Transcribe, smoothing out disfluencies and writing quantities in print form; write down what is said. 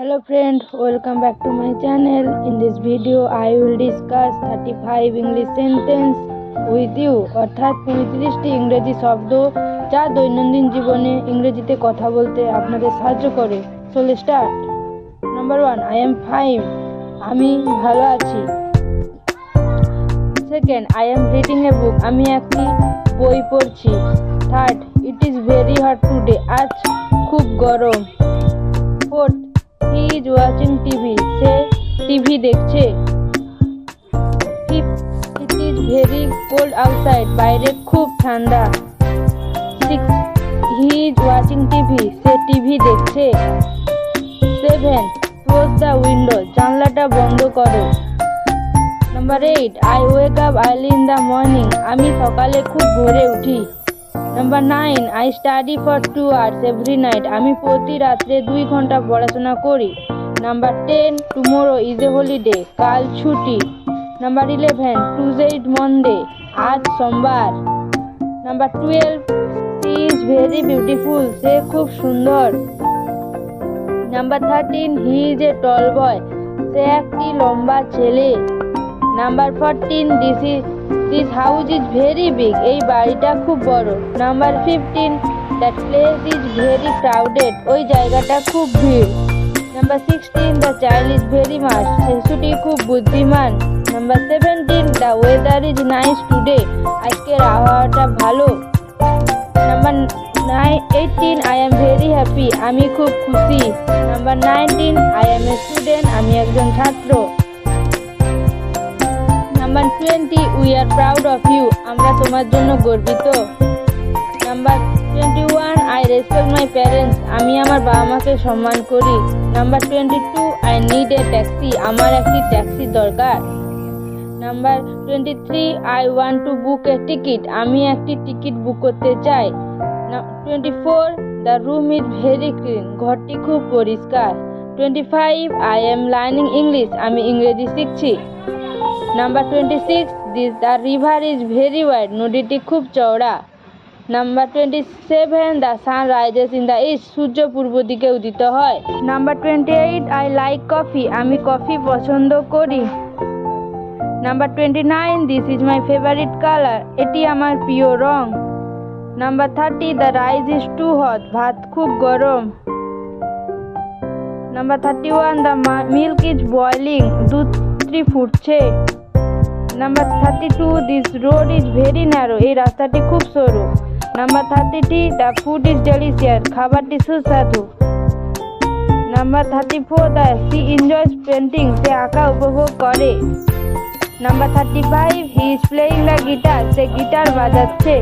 Hello friend, welcome back to my channel. In this video I will discuss 35 English sentence with you অর্থাৎ 35টি ইংরেজি শব্দ যা দৈনন্দিন জীবনে ইংরেজিতে কথা বলতে আপনাদের সাহায্য করে। So let's start. Number 1, I am fine. আমি ভালো আছি। Second, I am reading a book. আমি একটি বই পড়ছি। Third, it is very hot today. আজ খুব গরম। Fourth, he is watching TV. Say TV দেখছে। Fifth, it is very cold outside. বাইরে খুব ঠান্ডা। Sixth, he is watching TV. Say TV দেখছে। Seventh, close the window. জানলাটা বন্ধ করো। Number 8, I wake up early in the morning. আমি সকালে খুব ভোরে উঠি। Number 9, I study for 2 hours every night. আমি প্রতি রাত্রে 2 ঘন্টা পড়াশোনা করি। Number 10, tomorrow is a holiday. কাল ছুটি। Number 11, Tuesday is Monday. আজ সোমবার। Number 12, she is very beautiful. সে খুব সুন্দর। Number 13, he is a tall boy. সে একটি লম্বা ছেলে। Number 14, this house is very big. এই বাড়িটা খুব বড়। Number 15, that place is very crowded. ওই জায়গাটা খুব ভিড়। Number 16, the child is very smart. শিশুটি খুব বুদ্ধিমান। Number 17, the weather is nice today. আজকের আবহাওয়াটা ভালো। Number 18, I am very happy. আমি খুব খুশি। Number 19, I am a student. আমি একজন ছাত্র। Number 20, we are proud of you. আমরা তোমার জন্য গর্বিত। Number 21, I respect my parents. আমি আমার বাবা মাকে সম্মান করি। Number 22, I need a taxi. আমার একটি ট্যাক্সি দরকার। Number 23, I want to book a ticket. আমি একটি টিকিট বুক করতে চাই। 24, the room is very clean. ঘরটি খুব পরিষ্কার। 25, I am learning English. আমি ইংরেজি শিখছি। Number 26, the river is very wide. নদীটি খুব চওড়া। Number 27, the sun rises in the east. সূর্য পূর্ব দিকে উদিত হয়। Number 28, I like coffee. আমি কফি পছন্দ করি। Number 29, this is my favorite color. এটি আমার প্রিয় রং। Number 30, the rice is too hot. ভাত খুব গরম। Number 31, the milk is boiling. দুধটি ফুটছে। Number 32, this road is very narrow. এই রাস্তাটি খুব সরু। Number 33, the food is delicious. খাবারটি সুস্বাদু। Number 34, she enjoys painting. সে আঁকা উপভোগ করে। Number 35, he is playing the guitar. Say guitar বাজাচ্ছে।